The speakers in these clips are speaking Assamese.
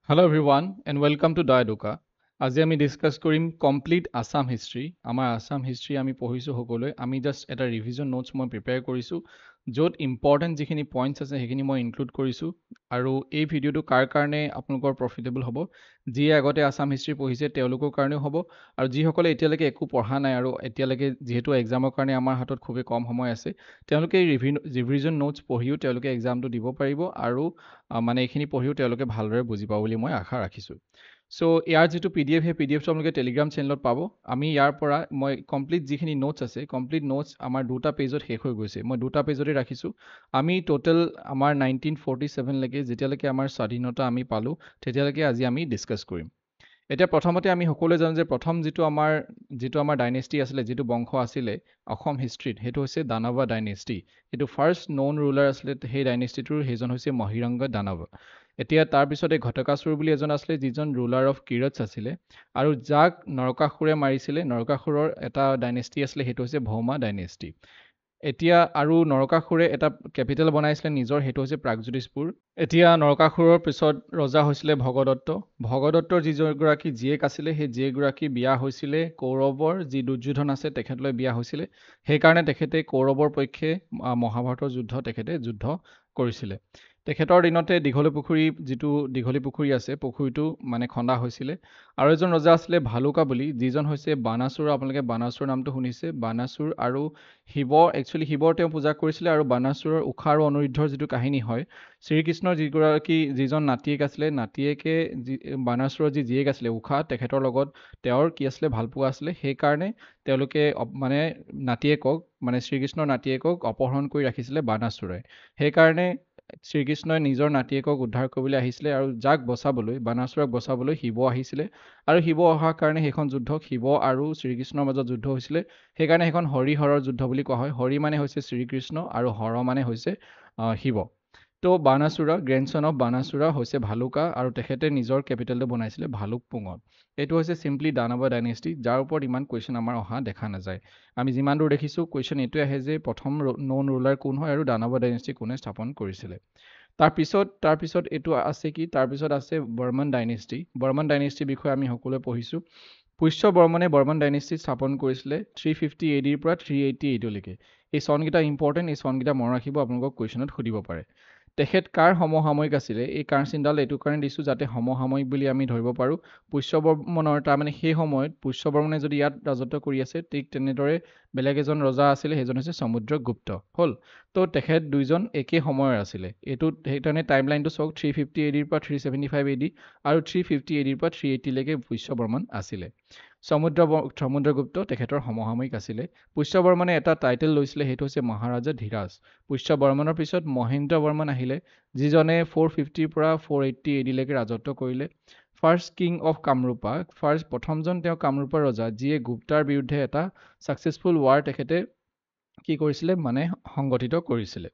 Hello everyone and welcome to Diaduka. আজি আমি ডিসকাস কৰিম কমপ্লিট আসাম হিষ্ট্ৰী আমাৰ আসাম হিষ্ট্ৰী আমি পঢ়িছোঁ সকলোৱে আমি জাষ্ট এটা ৰিভিজন নোটছ মই প্ৰিপেয়াৰ কৰিছোঁ য'ত ইম্পৰ্টেণ্ট যিখিনি পইণ্টছ আছে সেইখিনি মই ইনক্লুড কৰিছোঁ আৰু এই ভিডিঅ'টো কাৰ কাৰণে আপোনালোকৰ প্ৰফিটেবল হ'ব যিয়ে আগতে আসাম হিষ্ট্ৰী পঢ়িছে তেওঁলোকৰ কাৰণেও হ'ব আৰু যিসকলে এতিয়ালৈকে একো পঢ়া নাই আৰু এতিয়ালৈকে যিহেতু এক্সামৰ কাৰণে আমাৰ হাতত খুবেই কম সময় আছে তেওঁলোকে এই ৰিভিজন নোটছ পঢ়িও তেওঁলোকে এক্সামটো দিব পাৰিব আৰু মানে এইখিনি পঢ়িও তেওঁলোকে ভালদৰে বুজি পাব বুলি মই আশা ৰাখিছোঁ চ' ইয়াৰ যিটো PDF সেই PDFটো আপোনালোকে টেলিগ্ৰাম চেনেলত পাব আমি ইয়াৰ পৰা মই কমপ্লিট যিখিনি নোটছ আছে কমপ্লিট নোটছ আমাৰ দুটা পেজত শেষ হৈ গৈছে মই দুটা পেজতে ৰাখিছোঁ আমি টোটেল আমাৰ 1947 লৈকে যেতিয়ালৈকে আমাৰ স্বাধীনতা আমি পালোঁ তেতিয়ালৈকে আজি আমি ডিছকাছ কৰিম এতিয়া প্ৰথমতে আমি সকলোৱে জানো যে প্ৰথম যিটো আমাৰ ডাইনেষ্টি আছিলে যিটো বংশ আছিলে অসম হিষ্ট্ৰীত সেইটো হৈছে দানৱা ডাইনেষ্টি এইটো ফাৰ্ষ্ট নন ৰুলাৰ আছিলে সেই ডাইনেষ্টিটোৰ সেইজন হৈছে মহিৰংগ দানৱা এতিয়া তাৰপিছতে ঘটকাসুৰ বুলি এজন আছিলে যিজন ৰুলাৰ অফ কিৰটছ আছিলে আৰু যাক নৰকাসুৰে মাৰিছিলে নৰকাসুৰৰ এটা ডাইনেষ্টি আছিলে সেইটো হৈছে ভৌমা ডাইনেষ্টি এতিয়া আৰু নৰকাসুৰে এটা কেপিটেল বনাইছিলে নিজৰ সেইটো হৈছে প্ৰাগজ্যোতিষপুৰ এতিয়া নৰকাসুৰৰ পিছত ৰজা হৈছিলে ভগদত্তৰ যিগৰাকী জীয়েক আছিলে সেই জীয়েকগৰাকী বিয়া হৈছিলে কৌৰৱৰ যি দুৰ্যোধন আছে তেখেতলৈ বিয়া হৈছিলে সেইকাৰণে তেখেতে কৌৰৱৰ পক্ষে মহাভাৰতৰ তেখেতে যুদ্ধ কৰিছিলে তেখেতৰ দিনতে দীঘলী পুখুৰী আছে পুখুৰীটো মানে খন্দা হৈছিলে আৰু এজন ৰজা আছিলে ভালুকা বুলি যিজন হৈছে বানাসুৰ আপোনালোকে বানাসুৰ নামটো শুনিছে বানাসুৰ আৰু শিৱৰ তেওঁ পূজা কৰিছিলে আৰু বানাসুৰৰ ঊষা আৰু অনিৰুদ্ধৰ যিটো কাহিনী হয় শ্ৰীকৃষ্ণৰ যিজন নাতিয়েক আছিলে নাতিয়েকে বানাসুৰৰ যি জীয়েক আছিলে ঊষা তেখেতৰ লগত তেওঁৰ কি আছিলে ভালপোৱা আছিলে সেইকাৰণে তেওঁলোকে মানে নাতিয়েকক মানে শ্ৰীকৃষ্ণৰ নাতিয়েকক অপহৰণ কৰি ৰাখিছিলে বানাসুৰে সেইকাৰণে শ্ৰীকৃষ্ণই নিজৰ নাতিয়েকক উদ্ধাৰ কৰিবলৈ আহিছিলে আৰু যাক বচাবলৈ বানাসুৰক বচাবলৈ শিৱ আহিছিলে আৰু শিৱ অহাৰ কাৰণে সেইখন যুদ্ধক শিৱ আৰু শ্ৰীকৃষ্ণৰ মাজত যুদ্ধ হৈছিলে সেইকাৰণে সেইখন হৰিহৰৰ যুদ্ধ বুলি কোৱা হয় হৰি মানে হৈছে শ্ৰীকৃষ্ণ আৰু হৰ মানে হৈছে শিৱ তো বানাসুৰা গ্ৰেণ্ডছন অফ বানাসুৰা হৈছে ভালুকা আৰু তেখেতে নিজৰ কেপিটেলটো বনাইছিলে ভালুকপুঙত এইটো হৈছে চিম্পলি দানৱা ডাইনেষ্টি যাৰ ওপৰত ইমান কুৱেশ্যন আমাৰ অহা দেখা নাযায় আমি যিমান দূৰ দেখিছোঁ কুৱেশ্যন এইটোৱে আহে যে প্ৰথম নন ৰুলাৰ কোন হয় আৰু দানৱা ডাইনেষ্টি কোনে স্থাপন কৰিছিলে তাৰপিছত এইটো আছে কি তাৰপিছত আছে বৰ্মন ডাইনেষ্টিৰ বিষয়ে আমি সকলোৱে পঢ়িছোঁ পুষ্য বৰ্মনে বৰ্মন ডাইনেষ্টি স্থাপন কৰিছিলে 350 ADৰ পৰা 380 ADলৈকে এই চনকেইটা ইম্পৰ্টেণ্ট এই চনকেইটা মনত ৰাখিব আপোনালোকক কুৱেশ্যনত সুধিব পাৰে তেখেত কাৰ সমসাময়িক আছিলে এই চিনডাল এইটো কাৰণে দিছোঁ যাতে সমসাময়িক বুলি আমি ধৰিব পাৰোঁ পুষ্য বৰ্মনৰ তাৰমানে সেই সময়ত পুষ্য বৰ্মনে যদি ইয়াত ৰাজত্ব কৰি আছে ঠিক তেনেদৰে বেলেগ এজন ৰজা আছিলে সেইজন হৈছে সমুদ্ৰগুপ্ত হ'ল তো তেখেত দুইজন একে সময়ৰ আছিলে এইটো সেইকাৰণে টাইমলাইনটো চাওক 350 ADৰ পৰা 375 AD আৰু 350 ADৰ পৰা 380 লৈকে পুষ্য বৰ্মন আছিলে সমুদ্ৰগুপ্ত তেখেতৰ সমসাময়িক আছিলে পুষ্য বৰ্মনে এটা টাইটেল লৈছিলে সেইটো হৈছে মহাৰাজা ধীৰাজ পুষ্য বৰ্মনৰ পিছত মহেন্দ্ৰ বৰ্মন আহিলে যিজনে 450 পৰা 480 ADলৈকে ৰাজত্ব কৰিলে ফাৰ্ষ্ট কিং অফ কামৰূপা প্ৰথমজন তেওঁ কামৰূপৰ ৰজা যিয়ে গুপ্তাৰ বিৰুদ্ধে এটা ছাকচেছফুল ৱাৰ তেখেতে কি কৰিছিলে মানে সংগঠিত কৰিছিলে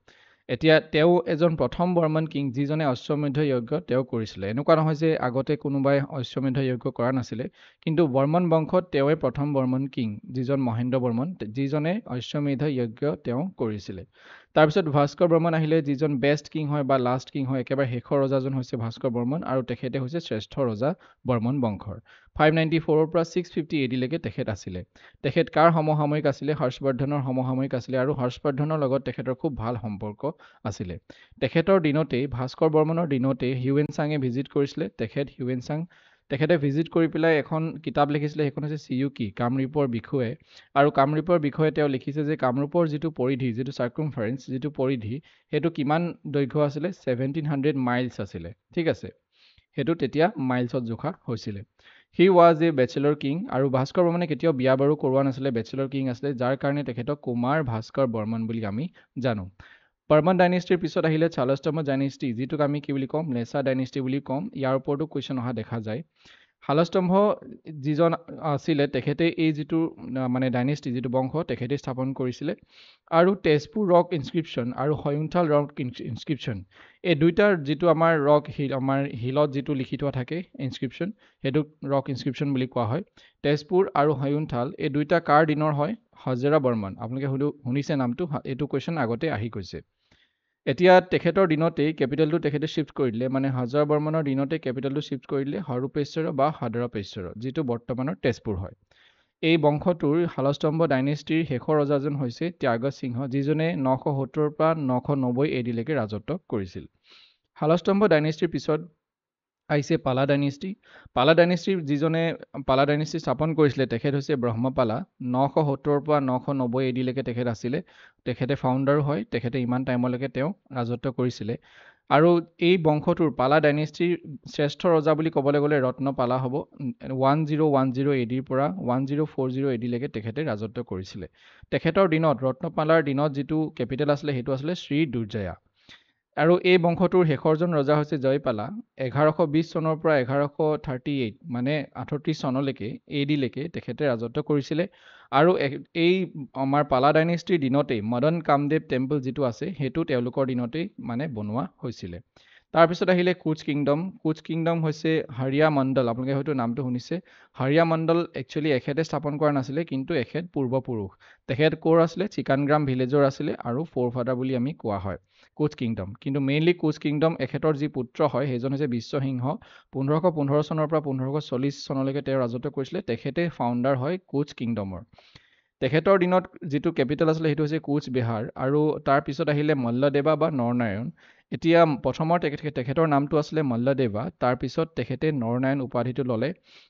এতিয়া তেওঁ এজন প্ৰথম বৰ্মন কিং যিজনে অশ্বমেধ যজ্ঞ তেওঁ কৰিছিলে এনেকুৱা নহয় যে আগতে কোনোবাই অশ্বমেধ যজ্ঞ কৰা নাছিলে কিন্তু বৰ্মন বংশত তেওঁৱে প্ৰথম বৰ্মন কিং যিজন মহেন্দ্ৰ বৰ্মন যিজনে অশ্বমেধ যজ্ঞ তেওঁ কৰিছিলে তাৰপিছত ভাস্কৰ বৰ্মন আহিলে যিজন বেষ্ট কিং হয় বা লাষ্ট কিং হয় একেবাৰে শেষৰ ৰজাজন হৈছে ভাস্কৰ বৰ্মন আৰু তেখেতে হৈছে শ্ৰেষ্ঠ ৰজা বৰ্মন বংশৰ 594 পৰা 650 ADলৈকে তেখেত আছিলে তেখেত কাৰ সমসাময়িক আছিলে হৰ্ষবৰ্ধনৰ সমসাময়িক আছিলে আৰু হৰ্ষবৰ্ধনৰ লগত তেখেতৰ খুব ভাল সম্পৰ্ক আছিলে তেখেতৰ দিনতেই ভাস্কৰ বৰ্মনৰ দিনতেই হিউৱেন চাঙে ভিজিট কৰিছিলে তেখেতে ভিজিট কৰি পেলাই এখন কিতাপ লিখিছিলে সেইখন হৈছে চিয়ুকি কামৰূপৰ বিষয়ে আৰু কামৰূপৰ বিষয়ে তেওঁ লিখিছে যে কামৰূপৰ যিটো পৰিধি যিটো চাৰ্কামফাৰেন্স যিটো পৰিধি সেইটো কিমান দৈৰ্ঘ্য আছিলে 1700 মাইলছ আছিলে ঠিক আছে সেইটো তেতিয়া মাইলছত জোখা হৈছিলে he was a bachelor king আৰু ভাস্কৰ বৰ্মনে কেতিয়াও বিয়া বাৰু কৰোৱা নাছিলে বেচেলৰ কিং আছিলে যাৰ কাৰণে তেখেতক কুমাৰ ভাস্কৰ বৰ্মন বুলি আমি জানো বৰ্মন ডাইনেষ্টিৰ পিছত আহিলে শালস্তম্ভ ডাইনেষ্টি যিটোক আমি কি বুলি ক'ম লেচা ডাইনেষ্টি বুলি ক'ম ইয়াৰ ওপৰতো কুৱেশ্যন অহা দেখা যায় শালস্তম্ভ যিজন আছিলে তেখেতে এই যিটো মানে ডাইনেষ্টি যিটো বংশ তেখেতে স্থাপন কৰিছিলে আৰু তেজপুৰ ৰক ইনস্ক্ৰিপশ্যন আৰু হয়ুংথাল ৰক ইনস্ক্ৰিপশ্যন এই দুইটাৰ যিটো আমাৰ আমাৰ হিলত যিটো লিখি থোৱা থাকে ইনস্ক্ৰিপশ্যন সেইটোক ৰক ইনস্ক্ৰিপশ্যন বুলি কোৱা হয় তেজপুৰ আৰু হয়ুংথাল এই দুইটা কাৰ দিনৰ হয় হজেৰা বৰ্মন আপোনালোকে শুনিছে নামটো এইটো কুৱেশ্যন আগতে আহি গৈছে এতিয়া তেখেতৰ দিনতেই কেপিটেলটো তেখেতে শিফ্ট কৰি দিলে, মানে হাজাৰ বৰ্মনৰ দিনতে কেপিটেলটো শিফ্ট কৰি দিলে হৰূপেশ্বৰ বা হাদৰাপেশ্বৰ, যিটো বৰ্তমানৰ তেজপুৰ হয়। এই বংশটোৰ শালস্তম্ভ ডাইনেষ্টিৰ শেষৰ ৰজাজন হৈছে ত্যাগৰাজ সিংহ, যিজনে 970 পৰা 990 এডিলৈকে ৰাজত্ব কৰিছিল। শালস্তম্ভ ডাইনেষ্টিৰ পিছত আহিছে পালা ডাইনেষ্টি। পালা ডাইনেষ্টিৰ যিজনে পালা ডাইনেষ্টি স্থাপন কৰিছিলে তেখেত হৈছে ব্ৰহ্মপালা। 970 পৰা 990 এডিলৈকে তেখেত আছিলে। তেখেতে ফাউণ্ডাৰো হয়, তেখেতে ইমান টাইমলৈকে তেওঁ ৰাজত্ব কৰিছিলে। আৰু এই বংশটোৰ পালা ডাইনেষ্টিৰ শ্ৰেষ্ঠ ৰজা বুলি ক'বলৈ গ'লে ৰত্নপালা হ'ব। 1010 এডিৰ পৰা 1040 এডিলৈকে তেখেতে ৰাজত্ব কৰিছিলে। তেখেতৰ দিনত ৰত্নপালাৰ দিনত যিটো কেপিটেল আছিলে সেইটো আছিলে শ্ৰী দুৰ্জয়া। আৰু এই বংশটোৰ শেষৰজন ৰজা হৈছে জয়পালা। 1120 চনৰ পৰা 1138 মানে 38 চনলৈকে এডিলৈকে তেখেতে ৰাজত্ব কৰিছিলে। আৰু এই আমাৰ পালা ডাইনেষ্টিৰ দিনতেই মদন কামদেৱ টেম্পল যিটো আছে সেইটো তেওঁলোকৰ দিনতেই মানে বনোৱা হৈছিলে। তাৰপিছত আহিলে কোচ কিংডম। কোচ কিংডম হৈছে হাৰিয়া মণ্ডল, আপোনালোকে হয়তো নামটো শুনিছে। হাৰিয়া মণ্ডল একচুৱেলি এখেতে স্থাপন কৰা নাছিলে, কিন্তু এখেত পূৰ্বপুৰুষ। তেখেত ক'ৰ আছিলে? চিকানগ্ৰাম ভিলেজৰ আছিলে আৰু ফ'ৰফাদাৰ বুলি আমি কোৱা হয় কোচ কিংডম। কিন্তু মেইনলি কোচ কিংডম এখেতৰ যি পুত্ৰ হয় সেইজন হৈছে বিশ্বসিংহ। 1515 চনৰ পৰা 1540 চনলৈকে তেওঁ ৰাজত্ব কৰিছিলে। তেখেতে ফাউণ্ডাৰ হয় কোচ কিংডমৰ। তেখেতৰ দিনত যিটো কেপিটেল আছিলে সেইটো হৈছে কোচ বিহাৰ। আৰু তাৰপিছত আহিলে মল্লদেৱা বা নৰনাৰায়ণ। এতিয়া প্ৰথমৰ তেখেতৰ নামটো আছিলে মল্লদেৱা, তাৰপিছত তেখেতে নৰনাৰায়ণ উপাধিটো ল'লে।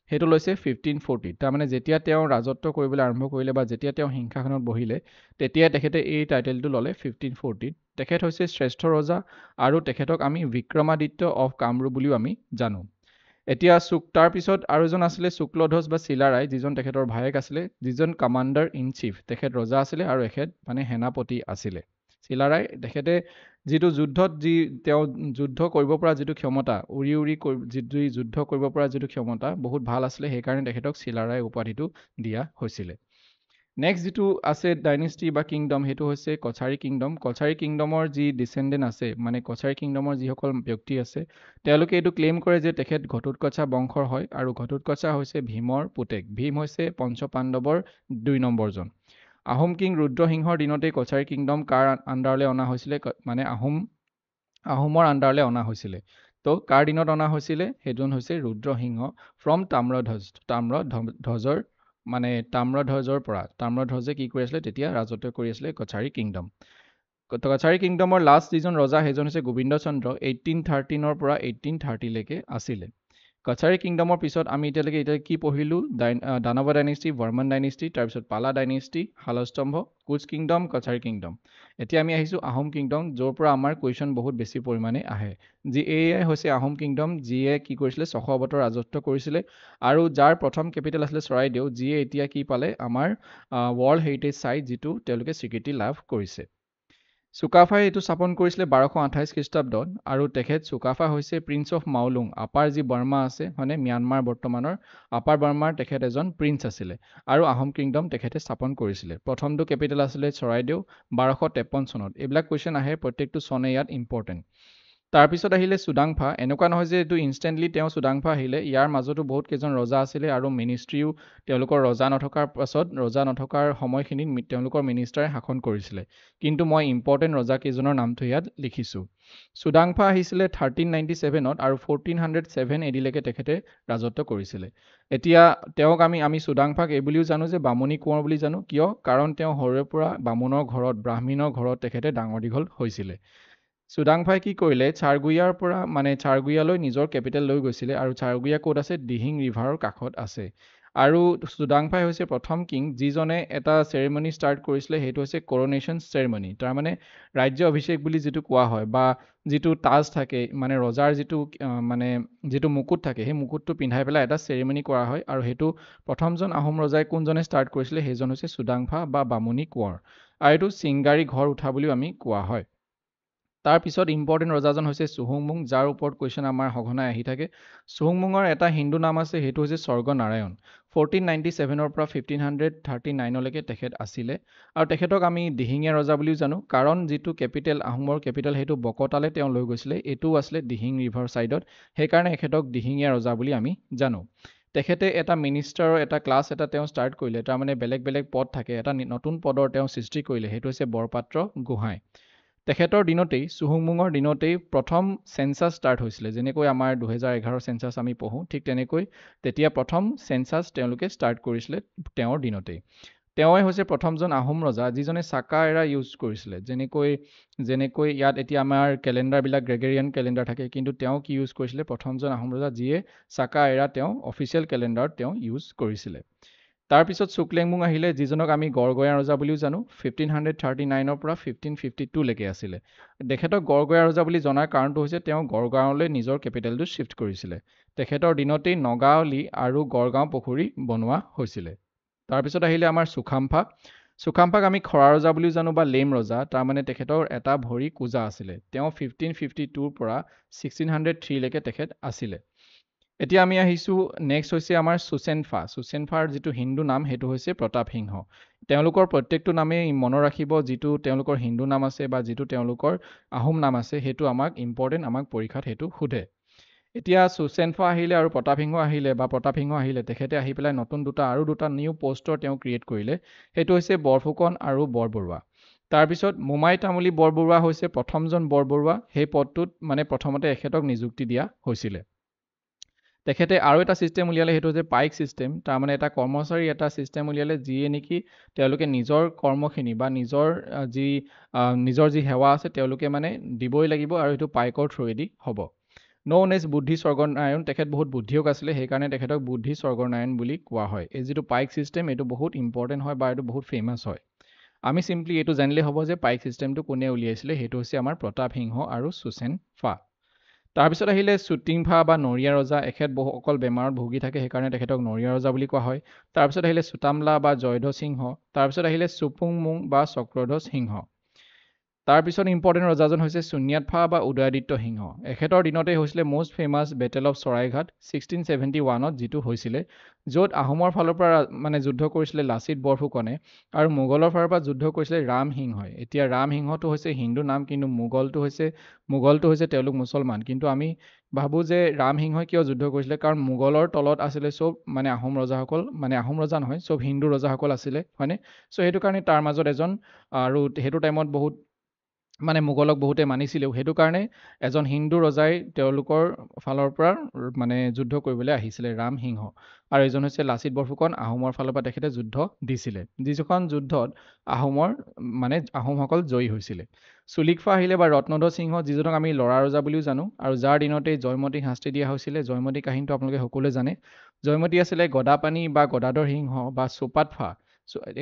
সেইটো লৈছে 1540। তাৰমানে যেতিয়া তেওঁ ৰাজত্ব কৰিবলৈ আৰম্ভ কৰিলে বা যেতিয়া তেওঁ সিংহাসনত বহিলে তেতিয়াই তেখেতে এই টাইটেলটো ল'লে 1540। তেখেত হৈছে শ্ৰেষ্ঠ ৰজা আৰু তেখেতক আমি বিক্ৰমাদিত্য অফ কামৰূপ বুলিও আমি জানো। এতিয়া তাৰপিছত আৰু এজন আছিলে শুক্লধ্বজ বা চিলাৰায়, যিজন তেখেতৰ ভায়েক আছিলে, যিজন কমাণ্ডাৰ ইন চিফ। তেখেত ৰজা আছিলে আৰু এখেত মানে সেনাপতি আছিলে। চিলাৰায় তেখেতে যিটো যুদ্ধত তেওঁ যুদ্ধ কৰিব পৰা যিটো ক্ষমতা, উৰি উৰি যুদ্ধ কৰিব পৰা যিটো ক্ষমতা বহুত ভাল আছিলে, সেইকাৰণে তেখেতক চিলাৰায় উপাধিটো দিয়া হৈছিলে। নেক্সট যিটো আছে ডাইনেষ্টি বা কিংডম সেইটো হৈছে কছাৰী কিংডম। কছাৰী কিংডমৰ যি ডিচেণ্ডেণ্ট আছে, মানে কছাৰী কিংডমৰ যিসকল ব্যক্তি আছে, তেওঁলোকে এইটো ক্লেইম কৰে যে তেখেত ঘটোৎকচা বংশৰ হয় আৰু ঘটোৎকচা হৈছে ভীমৰ পুতেক। ভীম হৈছে পঞ্চপাণ্ডৱৰ 2 নম্বৰজন। আহোম কিং ৰুদ্ৰসিংহৰ দিনতেই কছাৰী কিংডম কাৰ আণ্ডাৰলৈ অনা হৈছিলে? মানে আহোমৰ আণ্ডাৰলৈ অনা হৈছিলে। তো কাৰ দিনত অনা হৈছিলে? সেইজন হৈছে ৰুদ্ৰসিংহ ফ্ৰম তাম্ৰধ্বজৰ পৰা। তাম্ৰধ্বজে কি কৰি আছিলে? তেতিয়া ৰাজত্ব কৰি আছিলে কছাৰী কিংডম। কছাৰী কিংডমৰ লাষ্ট যিজন ৰজা সেইজন হৈছে গোবিন্দ চন্দ্ৰ। 1813 পৰা 1830লৈকে আছিলে। কছাৰী কিংডমৰ পিছত আমি এতিয়ালৈকে কি পঢ়িলোঁ? দানৱ ডাইনেষ্টি, বৰ্মন ডাইনেষ্টি, তাৰপিছত পালা dynasty, Salastambha, Koch kingdom, Kachari kingdom. এতিয়া আমি আহিছোঁ আহোম কিংডম, য'ৰ পৰা আমাৰ কুৱেশ্যন বহুত বেছি পৰিমাণে আহে। এয়াই হৈছে আহোম কিংডম, যিয়ে কি কৰিছিলে? 600 বছৰ ৰাজত্ব কৰিছিলে আৰু যাৰ প্ৰথম কেপিটেল আছিলে চৰাইদেউ, যিয়ে এতিয়া কি পালে? আমাৰ ৱৰ্ল্ড হেৰিটেজ চাইট, যিটো তেওঁলোকে স্বীকৃতি লাভ কৰিছে। চুকাফাই এইটো স্থাপন কৰিছিলে 1228 খ্ৰীষ্টাব্দত আৰু তেখেত চুকাফা হৈছে প্ৰিন্স অফ মাউলুং। আপাৰ যি বাৰ্মা আছে, মানে ম্যানমাৰ বৰ্তমানৰ আপাৰ বাৰ্মাৰ তেখেত এজন প্ৰিন্স আছিলে আৰু আহোম কিংডম তেখেতে স্থাপন কৰিছিলে। প্ৰথমটো কেপিটেল আছিলে চৰাইদেউ 1253 চনত। এইবিলাক কুৱেশ্যন আহে, প্ৰত্যেকটো চনে ইয়াত ইম্পৰ্টেণ্ট। তাৰপিছত আহিলে চুডাংফা। এনেকুৱা নহয় যে এইটো ইনষ্টেণ্টলি তেওঁ চুডাংফা আহিলে, ইয়াৰ মাজতো বহুত কেইজন ৰজা আছিলে আৰু মিনিষ্ট্ৰীও তেওঁলোকৰ ৰজা নথকাৰ সময়খিনিত তেওঁলোকৰ মিনিষ্টাৰে শাসন কৰিছিলে। কিন্তু মই ইম্পৰ্টেণ্ট ৰজা কেইজনৰ নামটো ইয়াত লিখিছোঁ। চুডাংফা আহিছিলে 1397ত আৰু 1407 এডিলৈকে তেখেতে ৰাজত্ব কৰিছিলে। এতিয়া তেওঁক আমি চুডাংফাক এই বুলিও জানো যে বামুণী কোঁৱৰ বুলি জানো। কিয়? কাৰণ তেওঁ সৰুৰে পৰা বামুণৰ ঘৰত, ব্ৰাহ্মণৰ ঘৰত তেখেতে ডাঙৰ দীঘল হৈছিলে। চুডাংফাই কি কৰিলে? চাৰগুয়ালৈ নিজৰ কেপিটেল লৈ গৈছিলে আৰু চাৰগুয়া ক'ত আছে? দিহিং ৰিভাৰৰ কাষত আছে। আৰু চুডাংফাই হৈছে প্ৰথম কিং যিজনে এটা চেৰেমনি ষ্টাৰ্ট কৰিছিলে, সেইটো হৈছে কৰ'নেশ্যন চেৰেমনি। তাৰমানে ৰাজ্য অভিষেক বুলি যিটো কোৱা হয়, বা যিটো তাজ থাকে, মানে ৰজাৰ যিটো মুকুট থাকে, সেই মুকুটটো পিন্ধাই পেলাই এটা চেৰেমনি কৰা হয় আৰু সেইটো প্ৰথমজন আহোম ৰজাই কোনজনে ষ্টাৰ্ট কৰিছিলে? সেইজন হৈছে চুডাংফা বা বামুণী কোঁৱৰ। আৰু এইটো চিংগাৰী ঘৰ উঠা বুলিও আমি কোৱা হয়। তাৰপিছত ইম্পৰ্টেণ্ট ৰজাজন হৈছে চুহুংমুং, যাৰ ওপৰত কুৱেশ্যন আমাৰ সঘনাই আহি থাকে। চুহুংমুঙৰ এটা হিন্দু নাম আছে, সেইটো হৈছে স্বৰ্গনাৰায়ণ। 1497 পৰা 1539লৈকে তেখেত আছিলে আৰু তেখেতক আমি দিহিঙীয়া ৰজা বুলিও জানো, কাৰণ যিটো কেপিটেল, আহোমৰ কেপিটেল, সেইটো বকতালে তেওঁ লৈ গৈছিলে। এইটোও আছিলে দিহিং ৰিভাৰ ছাইডত, সেইকাৰণে এখেতক দিহিঙীয়া ৰজা বুলি আমি জানো। তেখেতে এটা মিনিষ্টাৰৰ এটা ক্লাছ তেওঁ ষ্টাৰ্ট কৰিলে, তাৰমানে বেলেগ বেলেগ পদ থাকে, এটা নতুন পদৰ তেওঁ সৃষ্টি কৰিলে, সেইটো হৈছে বৰপাত্ৰ গোহাঁই। তেখেতৰ দিনতেই চুহুংমুঙৰ দিনতেই প্ৰথম চেঞ্চাছ ষ্টাৰ্ট হৈছিলে। যেনেকৈ আমাৰ 2011 চেঞ্চাছ আমি পঢ়োঁ, ঠিক তেনেকৈ তেতিয়া প্ৰথম চেঞ্চাছ তেওঁলোকে ষ্টাৰ্ট কৰিছিলে তেওঁৰ দিনতেই। তেওঁৱে হৈছে প্ৰথমজন আহোম ৰজা যিজনে চাকা এৰা ইউজ কৰিছিলে। যেনেকৈ ইয়াত এতিয়া আমাৰ কেলেণ্ডাৰবিলাক গ্ৰেগেৰিয়ান কেলেণ্ডাৰ থাকে, কিন্তু তেওঁ কি ইউজ কৰিছিলে? প্ৰথমজন আহোম ৰজা যিয়ে চাকা এৰা তেওঁ অফিচিয়েল কেলেণ্ডাৰত তেওঁ ইউজ কৰিছিলে। তাৰপিছত চুকলেংমুং আহিলে, যিজনক আমি গড়গঞা ৰজা বুলিও জানো। 1539ৰ পৰা 1552 লৈকে আছিলে। তেখেতক গড়গঞা ৰজা বুলি জনাৰ কাৰণটো হৈছে তেওঁ গড়গাঁৱলৈ নিজৰ কেপিটেলটো শ্বিফ্ট কৰিছিলে। তেখেতৰ দিনতেই নগাঁৱলী আৰু গড়গাঁও পুখুৰী বনোৱা হৈছিলে। তাৰপিছত আহিলে আমাৰ চুকাম্ফা। চুকাম্ফাক আমি খৰা ৰজা বুলিও জানো বা লেম ৰজা, তাৰমানে তেখেতৰ এটা ভৰি কোজা আছিলে। তেওঁ 1552ৰ পৰা 1603 লৈকে তেখেত আছিলে। এতিয়া আমি আহিছোঁ, নেক্সট হৈছে আমাৰ চুচেনফা। চুচেনফাৰ যিটো হিন্দু নাম সেইটো হৈছে প্ৰতাপ সিংহ। তেওঁলোকৰ প্ৰত্যেকটো নামেই মনত ৰাখিব, যিটো তেওঁলোকৰ হিন্দু নাম আছে বা যিটো তেওঁলোকৰ আহোম নাম আছে, সেইটো আমাক ইম্পৰ্টেণ্ট, আমাক পৰীক্ষাত সেইটো সোধে। এতিয়া চুচেনফা আহিলে আৰু প্ৰতাপ সিংহ আহিলে, তেখেতে আহি পেলাই আৰু দুটা নিউ পষ্টৰ তেওঁ ক্ৰিয়েট কৰিলে। সেইটো হৈছে বৰফুকন আৰু বৰবৰুৱা। তাৰপিছত মোমাই তামুলী বৰবৰুৱা হৈছে প্ৰথমজন বৰবৰুৱা। সেই পদটোত মানে প্ৰথমতে এখেতক নিযুক্তি দিয়া হৈছিলে। তেখেতে আৰু এটা ছিষ্টেম উলিয়ালে, সেইটো হৈছে পাইক ছিষ্টেম। তাৰমানে এটা কৰ্মচাৰী এটা ছিষ্টেম উলিয়ালে, যিয়ে নেকি তেওঁলোকে নিজৰ কৰ্মখিনি বা নিজৰ যি সেৱা আছে তেওঁলোকে মানে দিবই লাগিব, আৰু সেইটো পাইকৰ থ্ৰুৱেদি হ'ব। নৌন এজ বুদ্ধি স্বৰ্গনাৰায়ণ। তেখেত বহুত বুদ্ধিয়ক আছিলে, সেইকাৰণে তেখেতক বুদ্ধি স্বৰ্গনাৰায়ণ বুলি কোৱা হয়। এই যিটো পাইক ছিষ্টেম এইটো বহুত ইম্পৰ্টেণ্ট হয় বা এইটো বহুত ফেমাছ হয়। আমি চিম্পলি এইটো জানিলেই হ'ব যে পাইক ছিষ্টেমটো কোনে উলিয়াইছিলে। সেইটো হৈছে আমাৰ প্ৰতাপ সিংহ আৰু চুচেনফা। তাৰপিছত আহিলে চুটিংফা বা নৰিয়া ৰজা। এখেত অকল বেমাৰত ভুগি থাকে, সেইকাৰণে তেখেতক নৰিয়া ৰজা বুলি কোৱা হয়। তাৰপিছত আহিলে চুতামলা বা জয়ধ্বজ সিংহ। তাৰপিছত আহিলে চুপুংমুং বা চক্ৰধ্বজ সিংহ। তাৰপিছত ইম্পৰ্টেণ্ট ৰজাজন হৈছে চুন্যাতফা বা উদয়াদিত্য সিংহ। এখেতৰ দিনতেই হৈছিলে most famous battle of Saraighat 1671ত, যিটো হৈছিলে য'ত আহোমৰ ফালৰ পৰা মানে যুদ্ধ কৰিছিলে লাচিত বৰফুকনে আৰু মোগলৰ ফালৰ পৰা যুদ্ধ কৰিছিলে ৰাম সিংহই। এতিয়া ৰাম সিংহটো হৈছে হিন্দু নাম, কিন্তু মোগলটো হৈছে তেওঁলোক মুছলমান। কিন্তু আমি ভাবোঁ যে ৰাম সিংহই কিয় যুদ্ধ কৰিছিলে? কাৰণ মোগলৰ তলত আছিলে চব মানে আহোম ৰজাসকল, মানে আহোম ৰজা নহয়, চব হিন্দু ৰজাসকল আছিলে, হয়নে? চ' সেইটো কাৰণে তাৰ মাজত এজন, আৰু সেইটো টাইমত বহুত মানে মোগলক বহুতে মানিছিলেও, সেইটো কাৰণে এজন হিন্দু ৰজাই তেওঁলোকৰ ফালৰ পৰা মানে যুদ্ধ কৰিবলৈ আহিছিলে, ৰাম সিংহ। আৰু এজন হৈছে লাচিত বৰফুকন, আহোমৰ ফালৰ পৰা তেখেতে যুদ্ধ দিছিলে, যিখন যুদ্ধত আহোমসকল জয়ী হৈছিলে। চুলিকফা আহিলে বা ৰত্নধ্বজ সিংহ, যিজনক আমি লৰা ৰজা বুলিও জানো, আৰু যাৰ দিনতেই জয়মতীক শাস্তি দিয়া হৈছিলে। জয়মতী কাহিনীটো আপোনালোকে সকলোৱে জানে। জয়মতী আছিলে গদাপাণি বা গদাধৰ সিংহ বা চুপাতফা,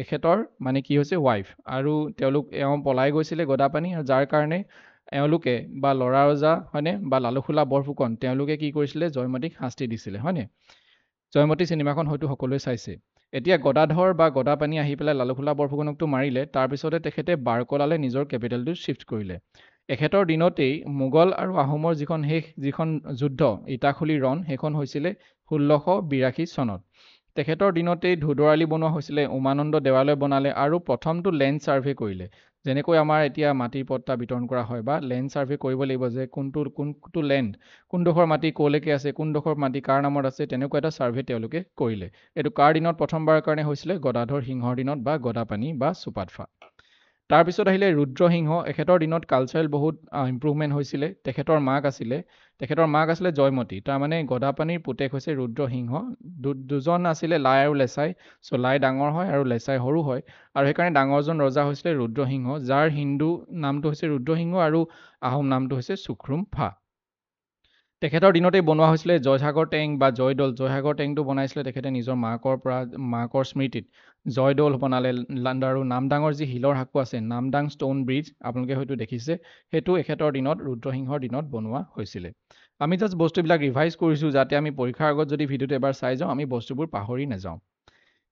এখেতৰ মানে কি হৈছে ৱাইফ, আৰু তেওঁ পলাই গৈছিলে গদাপাণি, আৰু যাৰ কাৰণে এওঁলোকে বা লৰা ৰজা হয়নে বা লালুখোলা বৰফুকন, তেওঁলোকে কি কৰিছিলে? জয়মতীক শাস্তি দিছিলে, হয়নে? জয়মতী চিনেমাখন হয়তো সকলোৱে চাইছে। এতিয়া গদাধৰ বা গদাপাণি আহি পেলাই লালুখোলা বৰফুকনকতো মাৰিলে, তাৰপিছতে তেখেতে বাৰকলালে নিজৰ কেপিটেলটো শ্বিফ্ট কৰিলে। এখেতৰ দিনতেই মোগল আৰু আহোমৰ যিখন যুদ্ধ ইটাখুলি ৰণ, সেইখন হৈছিলে 1682 চনত। তেখেতৰ দিনতেই ধুদৰালি বনোৱা হৈছিলে, উমানন্দ দেৱালয় বনালে, আৰু প্ৰথমটো লেণ্ড ছাৰ্ভে কৰিলে। যেনেকৈ আমাৰ এতিয়া মাটিৰ পট্টা বিতৰণ কৰা হয়, বা লেণ্ড ছাৰ্ভে কৰিব লাগিব যে কোনটো লেণ্ড, কোনডোখৰ মাটি ক'লৈকে আছে, কোনডোখৰ মাটি কাৰ নামত আছে, তেনেকুৱা এটা ছাৰ্ভে তেওঁলোকে কৰিলে। এইটো কাৰ দিনত প্ৰথমবাৰৰ কাৰণে হৈছিলে? গদাধৰ সিংহৰ দিনত বা গদাপাণি বা চুপাতফা। তাৰপিছত আহিলে ৰুদ্ৰসিংহ। এখেতৰ দিনত কালচাৰেল বহুত ইম্প্ৰুভমেণ্ট হৈছিলে। তেখেতৰ মাক আছিলে জয়মতী, তাৰমানে গদাপাণিৰ পুতেক হৈছে ৰুদ্ৰসিংহ। দুজন আছিলে, লাই আৰু লেচাই। চ' লাই ডাঙৰ হয় আৰু লেচাই সৰু হয়, আৰু সেইকাৰণে ডাঙৰজন ৰজা হৈছিলে ৰুদ্ৰসিংহ, যাৰ হিন্দু নামটো হৈছে ৰুদ্ৰসিংহ আৰু আহোম নামটো হৈছে চুখ্ৰুমফা। তেখেতৰ দিনতেই বনোৱা হৈছিলে জয়সাগৰ টেং বা জয়দৌল। জয়সাগৰ টেংটো বনাইছিলে তেখেতে নিজৰ মাকৰ স্মৃতিত। জয়দৌল বনালে, আৰু নামদাঙৰ যি শিলৰ সাঁকো আছে, নামদাং ষ্টোন ব্ৰিজ, আপোনালোকে হয়তো দেখিছে, সেইটো এখেতৰ দিনত ৰুদ্ৰসিংহৰ দিনত বনোৱা হৈছিলে। আমি জাষ্ট বস্তুবিলাক ৰিভাইজ কৰিছোঁ, যাতে আমি পৰীক্ষাৰ আগত যদি ভিডিঅ'টো এবাৰ চাই যাওঁ, আমি বস্তুবোৰ পাহৰি নাযাওঁ।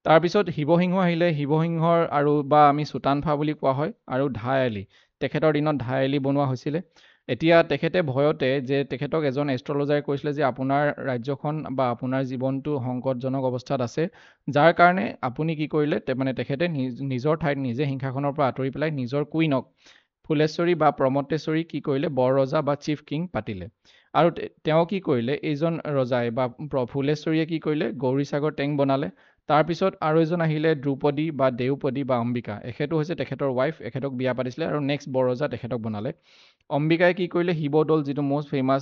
তাৰপিছত শিৱসিংহ আহিলে। শিৱসিংহৰ আৰু বা আমি চুতানফা বুলি কোৱা হয়, আৰু ধাই-আলি। তেখেতৰ দিনত ধাই-আলি বনোৱা হৈছিলে। এতিয়া তেখেতে ভয়তে, যে তেখেতক এজন এষ্ট্ৰলজাৰে কৈছিলে যে আপোনাৰ ৰাজ্যখন বা আপোনাৰ জীৱনটো সংকটজনক অৱস্থাত আছে, যাৰ কাৰণে আপুনি কি কৰিলে, মানে তেখেতে নিজৰ ঠাইত নিজে সিংহাসনৰ পৰা আঁতৰি পেলাই নিজৰ কুইনক ফুলেশ্বৰী বা প্ৰমত্তেশ্বৰী কি কৰিলে, বৰ ৰজা বা চিফ কিং পাতিলে। আৰু তেওঁ কি কৰিলে, এইজন ৰজাই বা ফুলেশ্বৰীয়ে কি কৰিলে, গৌৰীসাগৰ টেংক বনালে। তাৰপিছত আৰু এজন আহিলে দ্ৰুপদী বা দেওপদী বা অম্বিকা, এখেতো হৈছে তেখেতৰ ৱাইফ, এখেতক বিয়া পাতিছিলে আৰু নেক্সট বৰৰজা তেখেতক বনালে। অম্বিকাই কি কৰিলে, শিৱদৌল যিটো মষ্ট ফেমাছ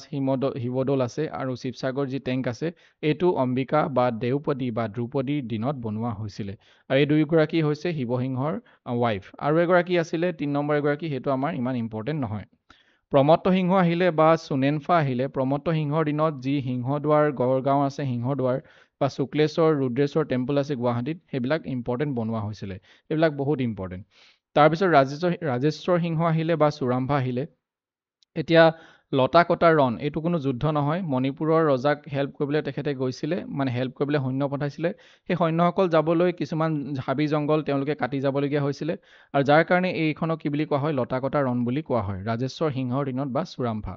শিৱদৌল আছে আৰু শিৱসাগৰ যি টেংক আছে, এইটো অম্বিকা বা দেওপদী বা দ্ৰুপদীৰ দিনত বনোৱা হৈছিলে। আৰু এই দুয়োগৰাকী হৈছে শিৱসিংহৰ ৱাইফ। আৰু এগৰাকী আছিলে 3 নম্বৰ এগৰাকী, সেইটো আমাৰ ইমান ইম্পৰ্টেণ্ট নহয়। প্ৰমত্ত সিংহ আহিলে বা চুনেনফা আহিলে, প্ৰমত্ত সিংহৰ দিনত যি সিংহদুৱাৰ গড়গাঁও আছে, সিংহদুৱাৰ বা শুক্লেশ্বৰ ৰুদ্ৰেশ্বৰ টেম্পল আছে গুৱাহাটীত, সেইবিলাক ইম্পৰ্টেণ্ট বনোৱা হৈছিলে। এইবিলাক বহুত ইম্পৰ্টেণ্ট। তাৰপিছত ৰাজেশ্বৰ সিংহ আহিলে বা চুৰাম্ভা আহিলে। এতিয়া লতাকটা ৰণ, এইটো কোনো যুদ্ধ নহয়, মণিপুৰৰ ৰজাক হেল্প কৰিবলৈ তেখেতে গৈছিলে, মানে হেল্প কৰিবলৈ সৈন্য পঠাইছিলে। সেই সৈন্যসকল যাবলৈ কিছুমান হাবি জংঘল তেওঁলোকে কাটি যাবলগীয়া হৈছিলে, আৰু যাৰ কাৰণে এইখনক কি বুলি কোৱা হয়, লতাকটা ৰণ বুলি কোৱা হয়, ৰাজেশ্বৰ সিংহৰ দিনত বা চুৰাম্ভা।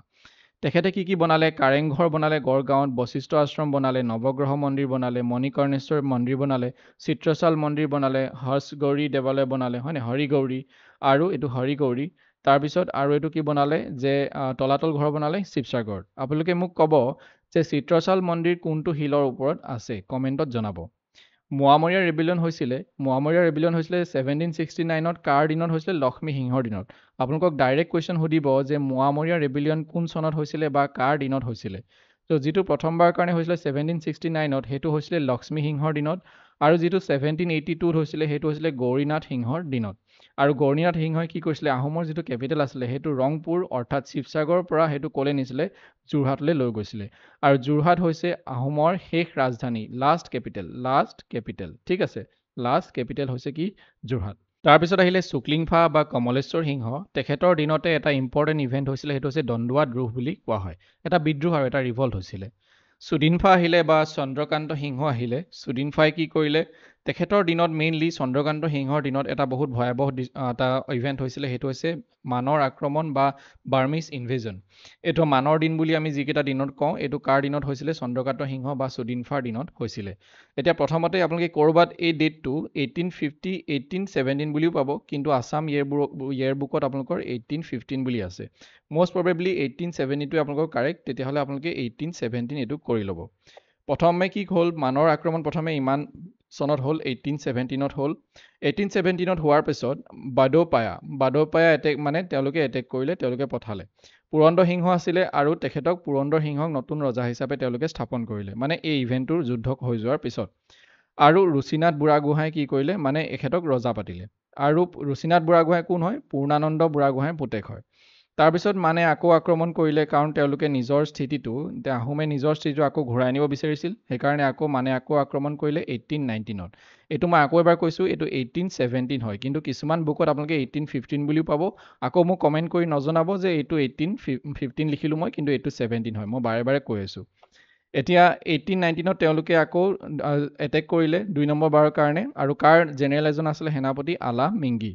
তেখেতে কি বনালে, কাৰেংঘৰ বনালে গড়গাঁৱত, বশিষ্ঠ আশ্ৰম বনালে, নৱগ্ৰহ মন্দিৰ বনালে, মণিকৰ্ণেশ্বৰ মন্দিৰ বনালে, চিত্ৰশাল মন্দিৰ বনালে, হৰ্ষগৌৰী দেৱালয় বনালে, হয়নে, হৰিগৌৰী, আৰু এইটো হৰিগৌৰী। তাৰপিছত আৰু এইটো কি বনালে, যে তলাতল ঘৰ বনালে শিৱসাগৰত। আপোনালোকে মোক ক'ব যে চিত্ৰশাল মন্দিৰ কোনটো শিলৰ ওপৰত আছে, কমেণ্টত জনাব। মোৱামৰীয়া ৰেবিলিয়ন হৈছিলে 1769ত, কাৰ দিনত হৈছিলে, লক্ষ্মী সিংহৰ দিনত। আপোনালোকক ডাইৰেক্ট কুৱেশ্যন সুধিব যে মোৱামৰীয়া ৰেবিলিয়ন কোন চনত হৈছিলে বা কাৰ দিনত হৈছিলে। তো যিটো প্ৰথমবাৰ কাৰণে হৈছিলে 1769ত, সেইটো হৈছিলে লক্ষ্মী সিংহৰ দিনত, আৰু যিটো 1782ত হৈছিলে সেইটো হৈছিলে গৌৰীনাথ সিংহৰ দিনত। আৰু গৌৰীনাথ সিংহই কি কৰিছিলে, আহোমৰ যিটো কেপিটেল আছিলে সেইটো ৰংপুৰ অৰ্থাৎ শিৱসাগৰৰ পৰা সেইটো ক'লে নিছিলে, যোৰহাটলৈ লৈ গৈছিলে। আৰু যোৰহাট হৈছে আহোমৰ শেষ ৰাজধানী, লাষ্ট কেপিটেল, ঠিক আছে, লাষ্ট কেপিটেল হৈছে কি, যোৰহাট। তাৰপিছত আহিলে শুক্লিংফা বা কমলেশ্বৰ সিংহ, তেখেতৰ দিনতে এটা ইম্পৰ্টেণ্ট ইভেণ্ট হৈছিলে, সেইটো হৈছে দণ্ডোৱা দ্ৰোহ বুলি কোৱা হয়, এটা বিদ্ৰোহ আৰু এটা ৰিভল্ট হৈছিলে। সুদিনফা আহিলে বা চন্দ্ৰকান্ত সিংহ আহিলে, সুদিনফাই কি কৰিলে, তেখেতৰ দিনত মেইনলি চন্দ্ৰকান্ত সিংহৰ দিনত এটা বহুত ভয়াৱহ এটা ইভেণ্ট হৈছিলে, সেইটো হৈছে মানৰ আক্ৰমণ বা বাৰ্মিজ ইনভেজন। এইটো মানৰ দিন বুলি আমি যিকেইটা দিনত কওঁ, এইটো কাৰ দিনত হৈছিলে, চন্দ্ৰকান্ত সিংহ বা সুদিনফাৰ দিনত হৈছিলে। এতিয়া প্ৰথমতে আপোনালোকে ক'ৰবাত এই ডেটটো 1850, 1817 বুলিও পাব, কিন্তু আছাম ইয়েৰ বুকত আপোনালোকৰ 1815 বুলি আছে। most probably 1872 আপোনালোকৰ কাৰেক্ট, তেতিয়াহ'লে আপোনালোকে 1817 এইটো কৰি ল'ব। প্ৰথমে কি হ'ল, মানৰ আক্ৰমণ প্ৰথমে ইমান চনত হ'ল, 1817ত হ'ল। 1817ত হোৱাৰ পিছত বাদৌপায়া এটেক, মানে তেওঁলোকে এটেক কৰিলে, তেওঁলোকে পঠালে। পুৰন্দৰ সিংহ আছিলে আৰু তেখেতক পুৰন্দৰ সিংহক নতুন ৰজা হিচাপে তেওঁলোকে স্থাপন কৰিলে, মানে এই ইভেণ্টটোৰ যুদ্ধ হৈ যোৱাৰ পিছত। আৰু ৰুচিনাথ বুঢ়াগোহাঁই কি কৰিলে, মানে এখেতক ৰজা পাতিলে। আৰু ৰুচিনাথ বুঢ়াগোহাঁই কোন হয়, পূৰ্ণানন্দ বুঢ়াগোহাঁইৰ পুতেক হয়। তাৰপিছত মানে আকৌ আক্ৰমণ কৰিলে, কাৰণ তেওঁলোকে নিজৰ স্থিতিটো, আহোমে নিজৰ স্থিতিটো আকৌ ঘূৰাই আনিব বিচাৰিছিল, সেইকাৰণে আকৌ আক্ৰমণ কৰিলে 1819ত। এইটো মই আকৌ এবাৰ কৈছোঁ, এইটো 1817 হয়, কিন্তু কিছুমান বুকত আপোনালোকে 1815 বুলিও পাব। আকৌ মোক কমেণ্ট কৰি নজনাব যে এইটো 1815 লিখিলোঁ মই, কিন্তু এইটো 17 হয়, মই বাৰে বাৰে কৈ আছোঁ। এতিয়া 1819ত তেওঁলোকে আকৌ এটেক কৰিলে 2 নম্বৰ বাৰৰ কাৰণে, আৰু কাৰ জেনেৰেল এজন আছিলে সেনাপতি আলা মিংগি।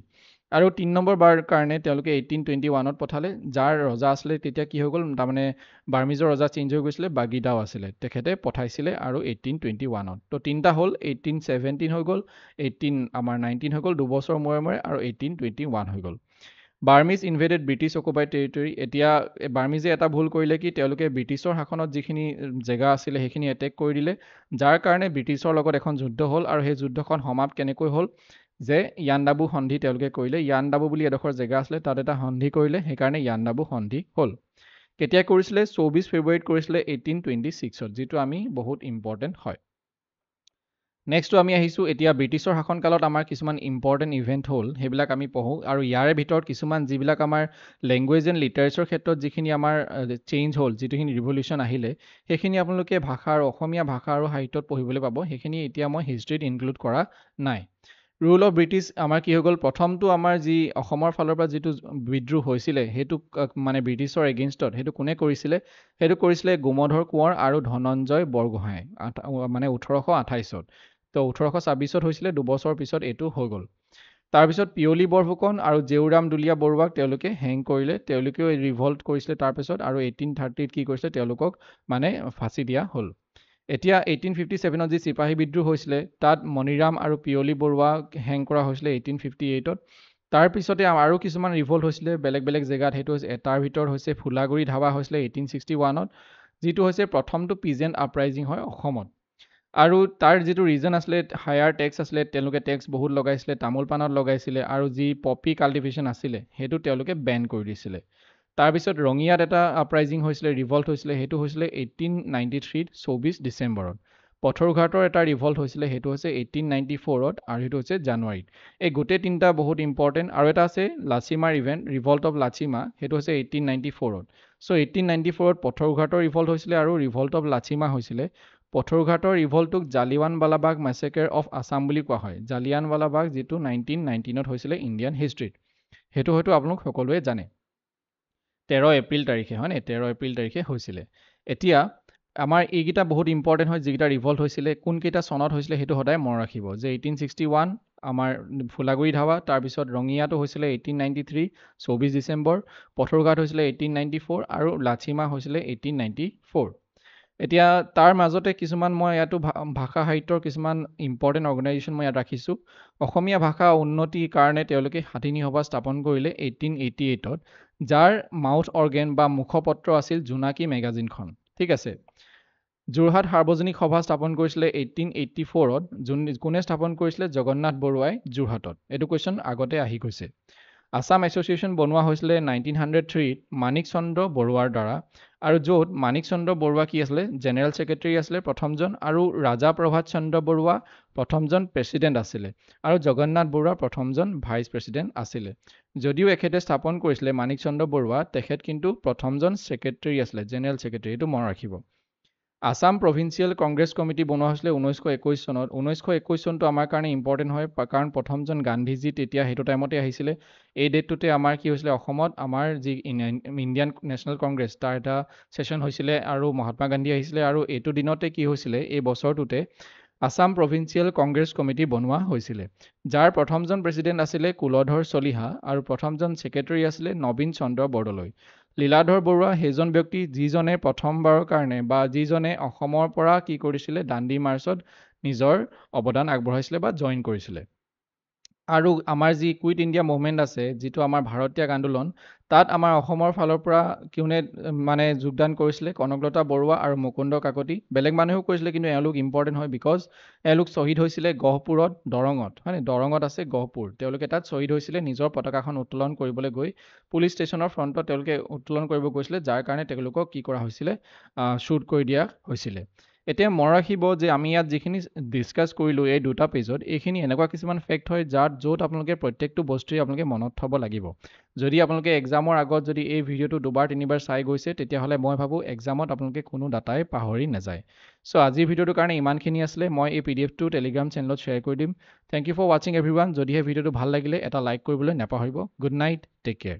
আৰু 3 নম্বৰ বাৰ কাৰণে তেওঁলোকে 1821ত পঠালে, যাৰ ৰজা আছিলে তেতিয়া কি হৈ গ'ল, তাৰমানে বাৰ্মিজৰ ৰজা চেঞ্জ হৈ গৈছিলে, বাগিদাও আছিলে, তেখেতে পঠাইছিলে আৰু 1821ত। তো তিনিটা হ'ল, 1817 হৈ গ'ল, 19 হৈ গ'ল, 2 বছৰ মূৰে মূৰে, আৰু 1821 হৈ গ'ল। Burmese invaded British occupied territory. এতিয়া বাৰ্মিজে এটা ভুল কৰিলে কি, তেওঁলোকে ব্ৰিটিছৰ শাসনত যিখিনি জেগা আছিলে সেইখিনি এটেক কৰি দিলে, যাৰ কাৰণে ব্ৰিটিছৰ লগত এখন যুদ্ধ হ'ল, আৰু সেই যুদ্ধখন সমাপ্ত কেনেকৈ হ'ল, যে ইয়াণ্ডাবু সন্ধি তেওঁলোকে কৰিলে। ইয়াণ্ডাবু বুলি এডোখৰ জেগা আছিলে, তাত এটা সন্ধি কৰিলে, সেইকাৰণে ইয়াণ্ডাবু সন্ধি হ'ল। কেতিয়া কৰিছিলে, 24 ফেব্ৰুৱাৰীত কৰিছিলে 1826ত, যিটো আমি বহুত ইম্পৰ্টেণ্ট হয়। নেক্সটটো আমি আহিছোঁ, এতিয়া ব্ৰিটিছৰ শাসনকালত আমাৰ কিছুমান ইম্পৰ্টেণ্ট ইভেণ্ট হ'ল, সেইবিলাক আমি পঢ়োঁ, আৰু ইয়াৰে ভিতৰত কিছুমান যিবিলাক আমাৰ লেংগুৱেজ এণ্ড লিটাৰেচাৰ ক্ষেত্ৰত যিখিনি আমাৰ চেঞ্জ হ'ল, যিটোখিনি ৰিভলিউশ্যন আহিলে, সেইখিনি আপোনালোকে অসমীয়া ভাষা আৰু সাহিত্যত পঢ়িবলৈ পাব, সেইখিনি এতিয়া মই হিষ্ট্ৰীত ইনক্লুড কৰা নাই। ৰুল অফ ব্ৰিটিছ আমাৰ কি হৈ গ'ল, প্ৰথমটো আমাৰ যি অসমৰ ফালৰ পৰা যিটো বিদ্ৰোহ হৈছিলে, সেইটো মানে ব্ৰিটিছৰ এগেইনষ্টত, সেইটো কোনে কৰিছিলে, সেইটো কৰিছিলে গোমধৰ কোঁৱৰ আৰু ধনঞ্জয় বৰগোহাঁই, মানে 1828ত। তো 1826ত হৈছিলে, 2 বছৰ পিছত এইটো হৈ গ'ল। তাৰপিছত পিয়লি বৰফুকন আৰু জেউৰাম দুলীয়া বৰুৱাক তেওঁলোকে হেং কৰিলে, তেওঁলোকেও ৰিভল্ট কৰিছিলে তাৰপিছত, আৰু 1830ত কি কৰিছিলে, তেওঁলোকক মানে ফাঁচি দিয়া হ'ল। এতিয়া 1857ত যি চিপাহী বিদ্ৰোহ হৈছিলে, তাত মণিৰাম আৰু পিয়লি বৰুৱাক হেং কৰা হৈছিলে 1858ত। তাৰপিছতে আৰু কিছুমান ৰিভল্ট হৈছিলে বেলেগ বেলেগ জেগাত, সেইটো হৈছে এটাৰ ভিতৰত হৈছে ফুলাগুৰি ধাৱা হৈছিলে 1861ত, যিটো হৈছে প্ৰথমটো পিজেণ্ট আপৰাইজিং হয় অসমত। আৰু তাৰ যিটো ৰিজন আছিলে হায়াৰ টেক্স আছিলে তেওঁলোকে টেক্স বহুত লগাইছিলে তামোল পাণত লগাইছিলে আৰু যি পপি কাল্টিভেশ্যন আছিলে সেইটো তেওঁলোকে বেন কৰি দিছিলে তাৰপিছত ৰঙিয়াত এটা আপৰাইজিং হৈছিলে ৰিভল্ট হৈছিলে সেইটো হৈছিলে 1893 24 ডিচেম্বৰত পথৰুঘাটৰ এটা ৰিভল্ট হৈছিলে সেইটো হৈছে 1894ত আৰু সেইটো হৈছে জানুৱাৰীত এই গোটেই তিনিটা বহুত ইম্পৰ্টেণ্ট আৰু এটা আছে লাচিমাৰ ইভেণ্ট ৰিভল্ট অফ লাচিমা সেইটো হৈছে 1894ত চ' 1894ত পথৰুঘাটৰ ৰিভল্ট হৈছিলে আৰু ৰিভল্ট অফ লাচিমা হৈছিলে পথৰুঘাটৰ ৰিভল্টটোক জালিৱানৱালাবাগ মেছেকাৰ অফ আছাম বুলি কোৱা হয় জালিয়ানৱালাবাগ যিটো 1919ত হৈছিলে ইণ্ডিয়ান হিষ্ট্ৰীত সেইটো হয়তো আপোনালোক সকলোৱে জানে 13 এপ্ৰিল তাৰিখে হয়নে 13 এপ্ৰিল তাৰিখে হৈছিলে এতিয়া আমাৰ এইকেইটা বহুত ইম্পৰ্টেণ্ট হয় যিকেইটা ৰিভল্ট হৈছিলে কোনকেইটা চনত হৈছিলে সেইটো সদায় মনত ৰাখিব যে 1861 আমাৰ ফুলাগুৰি ধাৱা তাৰপিছত ৰঙিয়াটো হৈছিলে 1893 24 ডিচেম্বৰ পথৰুঘাট হৈছিলে 1894 আৰু লাচিমা হৈছিলে 1894 এতিয়া তাৰ মাজতে কিছুমান মই ইয়াতো ভাষা সাহিত্যৰ কিছুমান ইম্পৰ্টেণ্ট অৰ্গেনাইজেশ্যন মই ইয়াত ৰাখিছোঁ অসমীয়া ভাষা উন্নতিৰ কাৰণে তেওঁলোকে সাধিনী সভা স্থাপন কৰিলে 1888ত যাৰ মাউথ অৰ্গেন বা মুখপত্ৰ আছিল জোনাকী মেগাজিনখন ঠিক আছে যোৰহাট সাৰ্বজনিক সভা স্থাপন কৰিছিলে 1884ত কোনে স্থাপন কৰিছিলে জগন্নাথ বৰুৱাই যোৰহাটত এইটো কুৱেশ্যন আগতে আহি গৈছে আছাম এছ'চিয়েশ্যন বনোৱা হৈছিলে 1903ত মাণিক চন্দ্ৰ বৰুৱাৰ দ্বাৰা আৰু য'ত মাণিক চন্দ্ৰ বৰুৱা কি আছিলে জেনেৰেল ছেক্ৰেটাৰী আছিলে প্ৰথমজন আৰু ৰাজা প্ৰভাত চন্দ্ৰ বৰুৱা প্ৰথমজন প্ৰেছিডেণ্ট আছিলে আৰু জগন্নাথ বৰুৱা প্ৰথমজন ভাইচ প্ৰেছিডেণ্ট আছিলে যদিও এখেতে স্থাপন কৰিছিলে মাণিক চন্দ্ৰ বৰুৱা তেখেত কিন্তু প্ৰথমজন ছেক্ৰেটাৰী আছিলে জেনেৰেল ছেক্ৰেটাৰী এইটো মনত ৰাখিব আছাম প্ৰভিন্সিয়েল কংগ্ৰেছ কমিটি বনোৱা হৈছিলে 1921 চনত 1921 চনটো আমাৰ কাৰণে ইম্পৰ্টেণ্ট হয় কাৰণ প্ৰথমজন গান্ধীজী তেতিয়া সেইটো টাইমতে আহিছিলে এই ডেটটোতে আমাৰ কি হৈছিলে অসমত আমাৰ যি ইণ্ডিয়ান নেশ্যনেল কংগ্ৰেছ তাৰ এটা ছেশ্যন হৈছিলে আৰু মহাত্মা গান্ধী আহিছিলে আৰু এইটো দিনতে কি হৈছিলে এই বছৰটোতে আছাম প্ৰভিন্সিয়েল কংগ্ৰেছ কমিটি বনোৱা হৈছিলে যাৰ প্ৰথমজন প্ৰেছিডেণ্ট আছিলে কুলধৰ চলিহা আৰু প্ৰথমজন ছেক্ৰেটাৰী আছিলে নবীন চন্দ্ৰ বৰদলৈ লীলাধৰ বৰুৱা সেইজন ব্যক্তি যিজনে প্ৰথমবাৰৰ কাৰণে বা যিজনে অসমৰ পৰা কি কৰিছিলে দাণ্ডি মাৰ্চত নিজৰ অৱদান আগবঢ়াইছিলে বা জইন কৰিছিলে আৰু আমাৰ যি কুইট ইণ্ডিয়া মুভমেণ্ট আছে যিটো আমাৰ ভাৰতীয় আন্দোলন তাত আমাৰ অসমৰ ফালৰ পৰা কোনে মানে যোগদান কৰিছিলে কনকলতা বৰুৱা আৰু মুকুন্দ কাকতি বেলেগ মানুহেও কৰিছিলে কিন্তু এওঁলোক ইম্পৰ্টেণ্ট হয় বিকজ এওঁলোক শ্বহীদ হৈছিলে গহপুৰত দৰঙত হয় দৰঙত আছে গহপুৰ তেওঁলোকে তাত শ্বহীদ হৈছিলে নিজৰ পতাকাখন উত্তোলন কৰিবলৈ গৈ পুলিচ ষ্টেচনৰ ফ্ৰণ্টত তেওঁলোকে উত্তোলন কৰিব গৈছিলে যাৰ কাৰণে তেওঁলোকক কি কৰা হৈছিলে শ্বুট কৰি দিয়া হৈছিলে এতিয়া মনত ৰাখিব যে আমি ইয়াত যিখিনি ডিছকাছ কৰিলোঁ এই দুটা পেজত এইখিনি এনেকুৱা কিছুমান ফেক্ট হয় য'ত আপোনালোকে প্ৰত্যেকটো বস্তুৱেই আপোনালোকে মনত থ'ব লাগিব যদি আপোনালোকে এক্সামৰ আগত যদি এই ভিডিঅ'টো দুবাৰ তিনিবাৰ চাই গৈছে তেতিয়াহ'লে মই ভাবোঁ এক্সামত আপোনালোকে কোনো ডাটাই পাহৰি নাযায় চ' আজিৰ ভিডিঅ'টোৰ কাৰণে ইমানখিনি আছিলে মই এই PDF টো টেলিগ্ৰাম চেনেলত শ্বেয়াৰ কৰি দিম থেংক ইউ ফৰ ৱাচিং এভৰিৱান যদিহে ভিডিঅ'টো ভাল লাগিলে এটা লাইক কৰিবলৈ নাপাহৰিব গুড নাইট টেক কেয়াৰ